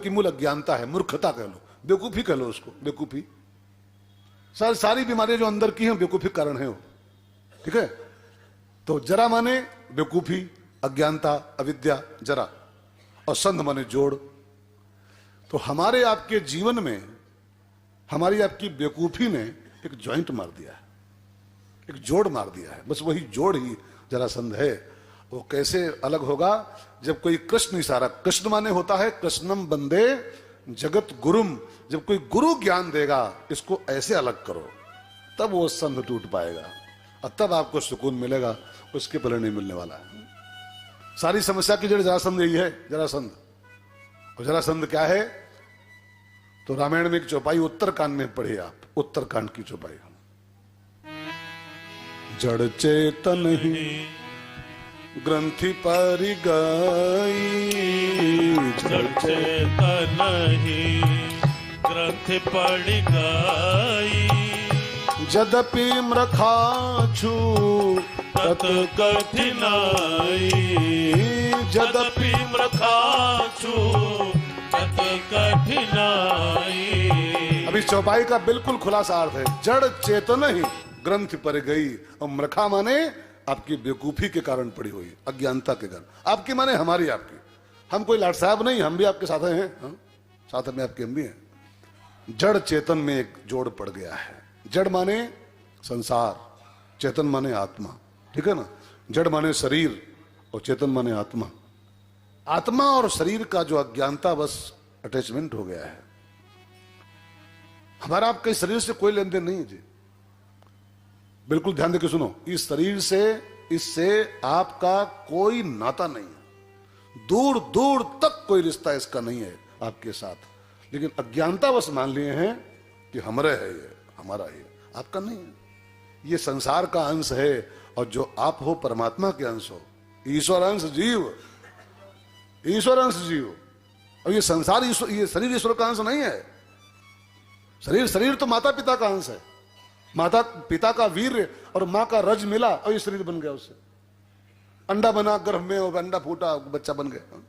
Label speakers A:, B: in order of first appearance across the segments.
A: की मूल अज्ञानता है, मूर्खता कह लो, बेवकूफी कह लो उसको, बेवकूफी। सारी बीमारियां जो अंदर की हैं बेवकूफी कारण है वो, ठीक है। तो जरा माने बेवकूफी, अज्ञानता, अविद्या, जरा, और संध माने जोड़। तो हमारे आपके जीवन में हमारी आपकी बेवकूफी ने एक जॉइंट मार दिया है, एक जोड़ मार दिया है। बस वही जोड़ ही जरासंध है। वो कैसे अलग होगा? जब कोई कृष्ण इशारा, कृष्ण माने होता है कृष्णम बंदे जगत गुरुम, जब कोई गुरु ज्ञान देगा इसको ऐसे अलग करो, तब वो संध टूट पाएगा और तब आपको सुकून मिलेगा, उसके पहले नहीं मिलने वाला है। सारी समस्या की जड़ जरासंध यही है, जरासंध। और जरासंध क्या है? तो रामायण में एक चौपाई उत्तरकांड में पढ़े आप, उत्तरकांड की चौपाई। जड़ चेतन ही ग्रंथि पर गई,
B: जड़ चेतन ही ग्रंथि पड़ गई,
A: यद्यपि मृखाछु
B: तत कठिनाई, यद्यपि मृखाछु तत कठिनाई।
A: अब इस चौपाई का बिल्कुल खुलासा अर्थ है, जड़ चेतन ही ग्रंथि पर गई, और मृखा माने आपकी बेवकूफी के कारण पड़ी हुई, अज्ञानता के कारण। आपकी माने हमारी, आपकी। हम कोई लाट साहब नहीं, हम भी आपके साथ हैं, हाँ? साथ में आपके हम भी हैं। जड़ चेतन में एक जोड़ पड़ गया है। जड़ माने संसार, चेतन माने आत्मा, ठीक है ना। जड़ माने शरीर और चेतन माने आत्मा। आत्मा और शरीर का जो अज्ञानता बस अटैचमेंट हो गया है। हमारा आपके शरीर से कोई लेन देन नहीं है जी, बिल्कुल ध्यान देकर सुनो। इस शरीर से, इससे आपका कोई नाता नहीं है, दूर दूर तक कोई रिश्ता इसका नहीं है आपके साथ। लेकिन अज्ञानता बस मान लिए हैं कि हमारे है, ये हमारा है, आपका नहीं है। ये संसार का अंश है, और जो आप हो परमात्मा के अंश हो, ईश्वर अंश जीव, ईश्वर अंश जीव। और ये संसार ईश्वर, ये शरीर ईश्वर का अंश नहीं है। शरीर तो माता पिता का अंश है, माता पिता का वीर्य और मां का रज मिला और ये शरीर बन गया। उससे अंडा बना गर्भ में, और अंडा फूटा, बच्चा बन गया।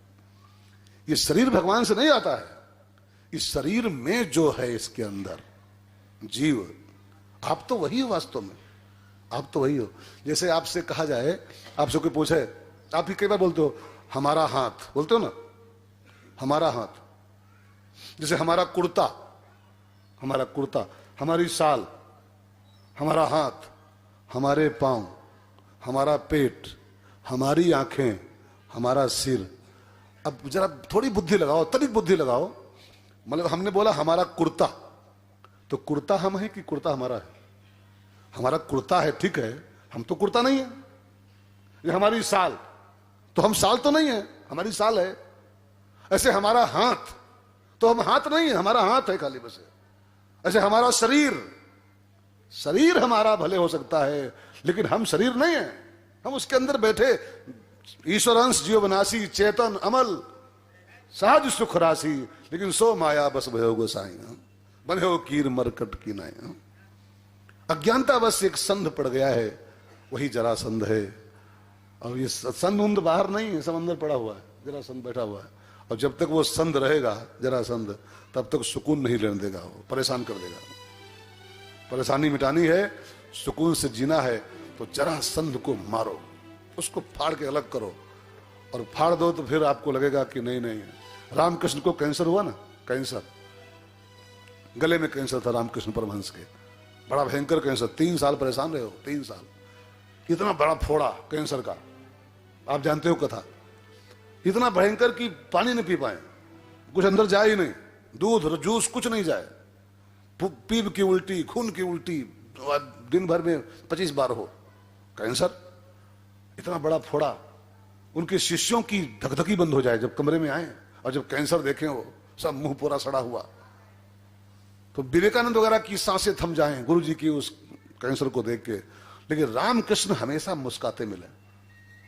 A: ये शरीर भगवान से नहीं आता है। इस शरीर में जो है, इसके अंदर जीव, आप तो वही हो वास्तव में, आप तो वही हो। जैसे आपसे कहा जाए, आपसे कोई पूछे, आप ही कई बार बोलते हो हमारा हाथ, बोलते हो ना, हमारा हाथ। जैसे हमारा कुर्ता, हमारा कुर्ता, हमारी साल, हमारा हाथ, हमारे पांव, हमारा पेट, हमारी आंखें, हमारा सिर। अब जरा थोड़ी बुद्धि लगाओ, तनिक बुद्धि लगाओ। मतलब हमने बोला हमारा कुर्ता, तो कुर्ता हम है कि कुर्ता हमारा है? हमारा कुर्ता है, ठीक है, हम तो कुर्ता नहीं है। ये हमारी साल, तो हम साल तो नहीं है, हमारी साल है। ऐसे हमारा हाथ, तो हम हाथ नहीं है, हमारा हाथ है खाली बस। ऐसे हमारा शरीर, शरीर हमारा भले हो सकता है, लेकिन हम शरीर नहीं है। हम उसके अंदर बैठे ईश्वर अंश जीव बनासी, चेतन अमल सहज सुख राशि, लेकिन सो माया बस भयो गोसाई, बने हो कीर मरकट की नाई। अज्ञानता बस एक संध पड़ गया है, वही जरासंध है। और ये संध उंध बाहर नहीं है, सब अंदर पड़ा हुआ है, जरासंध बैठा हुआ है। और जब तक वो संध रहेगा जरासंध, तब तक सुकून नहीं लेने देगा, वो परेशान कर देगा। परेशानी मिटानी है, सुकून से जीना है, तो जरासंध को मारो, उसको फाड़ के अलग करो। और फाड़ दो तो फिर आपको लगेगा कि नहीं नहीं। रामकृष्ण को कैंसर हुआ ना, कैंसर, गले में कैंसर था रामकृष्ण परमहंस के, बड़ा भयंकर कैंसर। 3 साल परेशान रहे हो, 3 साल। इतना बड़ा फोड़ा कैंसर का, आप जानते हो कथा। इतना भयंकर कि पानी नहीं पी पाए, कुछ अंदर जाए ही नहीं, दूध जूस कुछ नहीं जाए, पीप की उल्टी, खून की उल्टी, दिन भर में 25 बार हो कैंसर। इतना बड़ा फोड़ा, उनके शिष्यों की धकधकी बंद हो जाए जब कमरे में आए और जब कैंसर देखें, वो सब मुंह पूरा सड़ा हुआ। तो विवेकानंद वगैरह की सांसें थम जाएं गुरु जी की उस कैंसर को देख के। लेकिन रामकृष्ण हमेशा मुस्काते मिले,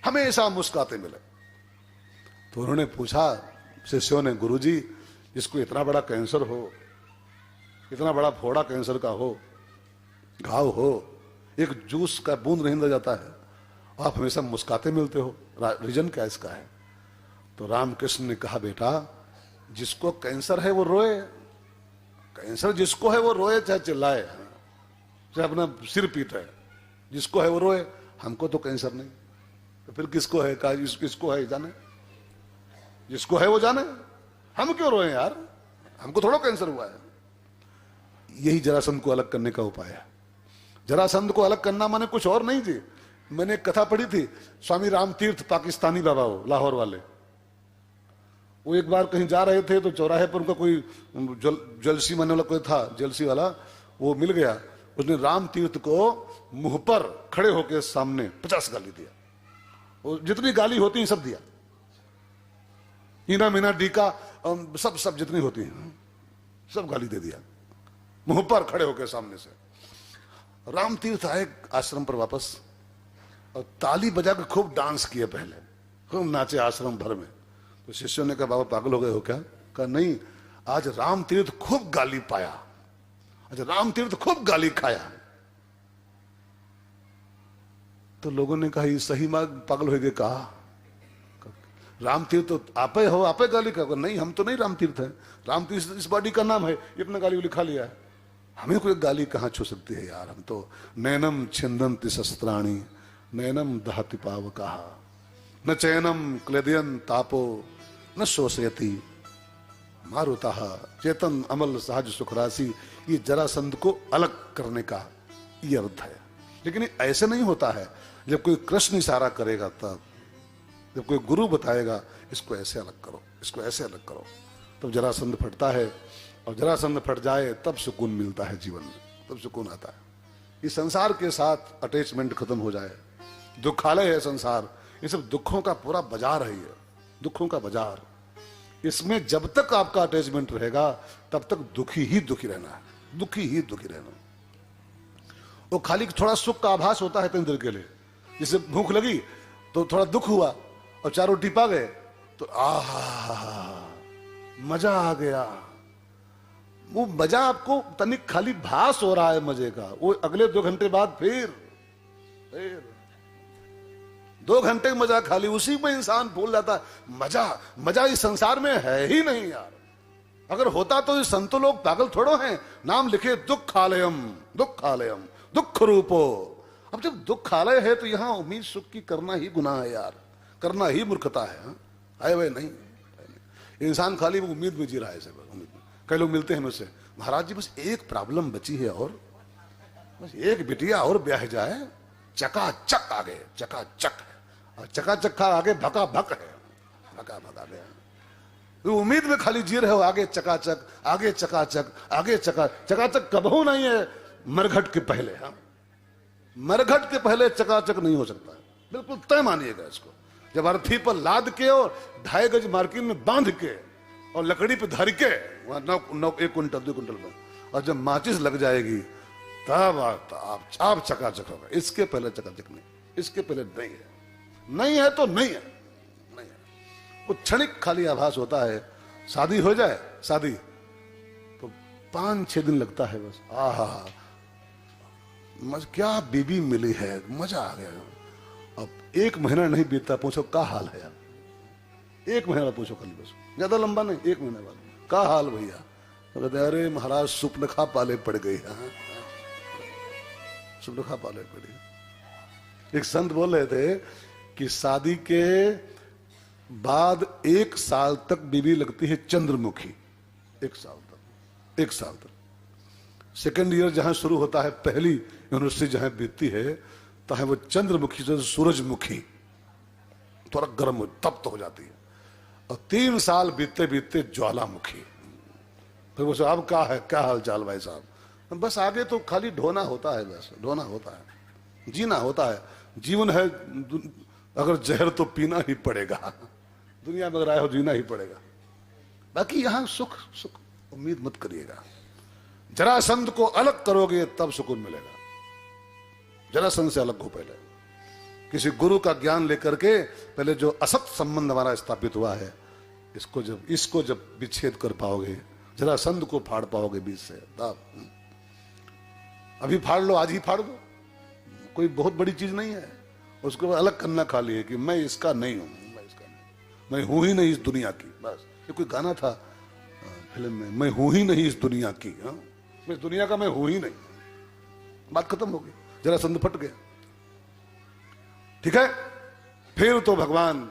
A: हमेशा मुस्काते मिले। तो उन्होंने पूछा शिष्यों ने, गुरु जी जिसको इतना बड़ा कैंसर हो, इतना बड़ा फोड़ा कैंसर का हो, घाव हो, एक जूस का बूंद नहीं अंदर जाता है, आप हमेशा मुस्काते मिलते हो, रीजन क्या इसका है? तो रामकृष्ण ने कहा, बेटा जिसको कैंसर है वो रोए, कैंसर जिसको है वो रोए चाहे चिल्लाए, चाहे अपना सिर पीटे, जिसको है वो रोए। हमको तो कैंसर नहीं, तो फिर किसको है? किसको है जाने, जिसको है वो जाने, हम क्यों रोए यार, हमको थोड़ा कैंसर हुआ है। यही जरासंध को अलग करने का उपाय है। जरासंध को अलग करना माने कुछ और नहीं थी। मैंने एक कथा पढ़ी थी, स्वामी रामतीर्थ पाकिस्तानी बाबा हो, लाहौर वाले, वो एक बार कहीं जा रहे थे तो चौराहे पर उनका कोई जलसी मानने वाला कोई था, जलसी वाला, वो मिल गया। उसने रामतीर्थ को मुंह पर खड़े होकर सामने 50 गाली दिया, वो जितनी गाली होती है सब दिया, हीना मीना डीका सब जितनी होती हैं सब गाली दे दिया, मुंह पर खड़े होकर सामने से। रामतीर्थ आए आश्रम पर वापस और ताली बजा के खूब डांस किए, पहले खूब नाचे आश्रम भर में। तो शिष्यों ने कहा बाबा पागल हो गए हो क्या? कहा नहीं, आज रामतीर्थ खूब गाली पाया, आज रामतीर्थ खूब गाली खाया। तो लोगों ने कहा ये सही पागल हो गए। कहा रामतीर्थ तो आपे हो, आपे गाली का? नहीं, हम तो नहीं रामतीर्थ है, रामतीर्थ इस बॉडी का नाम है, ये अपना गाली लिखा लिया है, हमें कोई गाली कहां छू सकती है यार। हम तो नैनम छिंदन्ति शस्त्राणि नैनम दहति पावकः न चैनम क्लेदयन तापो न शोषयति मारुतः चेतन अमल सहज सुख राशि। ये जरासंध को अलग करने का ये अर्थ है। लेकिन ऐसे नहीं होता है, जब कोई कृष्ण इशारा करेगा तब, जब कोई गुरु बताएगा इसको ऐसे अलग करो, इसको ऐसे अलग करो, तब जरासंध फटता है। और जरासंध फट जाए तब सुकून मिलता है जीवन में, तब सुकून आता है। इस संसार के साथ अटैचमेंट खत्म हो जाए। दुखालय है संसार, ये सब दुखों का पूरा बाजार है, ये दुखों का बाजार। इसमें जब तक आपका अटैचमेंट रहेगा तब तक दुखी ही दुखी रहना है, दुखी ही दुखी रहना। वो खाली थोड़ा सुख का आभास होता है इतनी देर के लिए, जैसे भूख लगी तो थोड़ा दुख हुआ और 4 रोटी पा गए तो आहा मजा आ गया। वो मजा आपको तनिक खाली भास हो रहा है मजे का, वो अगले 2 घंटे बाद फिर 2 घंटे मजा खाली, उसी में इंसान भूल जाता है। मजा इस संसार में है ही नहीं यार। अगर होता तो ये संतो लोग पागल थोड़ो हैं, नाम लिखे दुखालयम, दुखालयम दुख रूपो। अब जब दुखालय है तो यहां उम्मीद सुख की करना ही गुनाह है यार, करना ही मूर्खता है। आए वह नहीं, इंसान खाली उम्मीद में जी रहा है। उम्मीद में कई लोग मिलते हैं मुझसे, महाराज जी बस एक प्रॉब्लम बची है और बस एक बिटिया और ब्याह जाए, चकाचक आगे, चकाचक, और चकाचक का आगे भका भक है, भका भक आगे। तो उम्मीद में खाली जी रहे हो, आगे चकाचक, आगे चकाचक, आगे चकाचक कबहू नहीं है मरघट के पहले। हाँ, मरघट के पहले चकाचक नहीं हो सकता, बिल्कुल तय मानिएगा इसको। जब अर्थी पर लाद के और 2.5 गज मार्किन में बांध के और लकड़ी पे धर के वहां 1 कुंटल 2 कुंटल में, और जब माचिस लग जाएगी तब आप चकाचक होगा। इसके पहले चकाचक नहीं, इसके पहले नहीं है, नहीं है तो नहीं है, नहीं है। वो क्षणिक खाली आभास होता है। शादी हो जाए, शादी तो 5-6 दिन लगता है बस, आहा क्या बीबी मिली है, मजा आ गया। अब 1 महीना नहीं बीतता, पूछो क्या हाल है यार। 1 महीना पूछो खाली, बस ज्यादा लंबा नहीं, 1 महीने बाद क्या हाल भैया। तो कहते अरे महाराज सुपनखा पाले पड़ गई, सुपनखा पाले पड़ी। एक संत बोल रहे थे कि शादी के बाद 1 साल तक बीवी लगती है चंद्रमुखी, 1 साल तक, 1 साल तक। सेकेंड ईयर जहां शुरू होता है, पहली यूनिवर्सिटी जहां बीतती है, तो वो चंद्रमुखी से सूरजमुखी थोड़ा गर्म तप्त हो जाती है। और 3 साल बीतते बीतते ज्वालामुखी। फिर वो अब क्या है, क्या हाल चाल भाई साहब। बस आगे तो खाली ढोना होता है, बस ढोना होता है, जीना होता है। जीवन है, अगर जहर तो पीना ही पड़ेगा, दुनिया में अगर आए हो जीना ही पड़ेगा। बाकी यहां सुख सुख उम्मीद मत करिएगा। जरासंध को अलग करोगे तब सुकून मिलेगा। जरासंध से अलग हो पहले, किसी गुरु का ज्ञान लेकर के पहले जो असत संबंध हमारा स्थापित हुआ है, इसको जब विच्छेद कर पाओगे, जरासंध को फाड़ पाओगे बीच से, तब अभी फाड़ लो, आज ही फाड़ दो, कोई बहुत बड़ी चीज नहीं है। उसको अलग करना खाली है कि मैं इसका नहीं हूं, मैं इसका नहीं, मैं हूं ही नहीं इस दुनिया की। बस ये कोई गाना था, फिल्म में, मैं हूं ही नहीं इस दुनिया की। हाँ, मैं इस दुनिया का मैं हूं ही नहीं। बात खत्म हो गई, जरा संध फट गया। ठीक है, फिर तो भगवान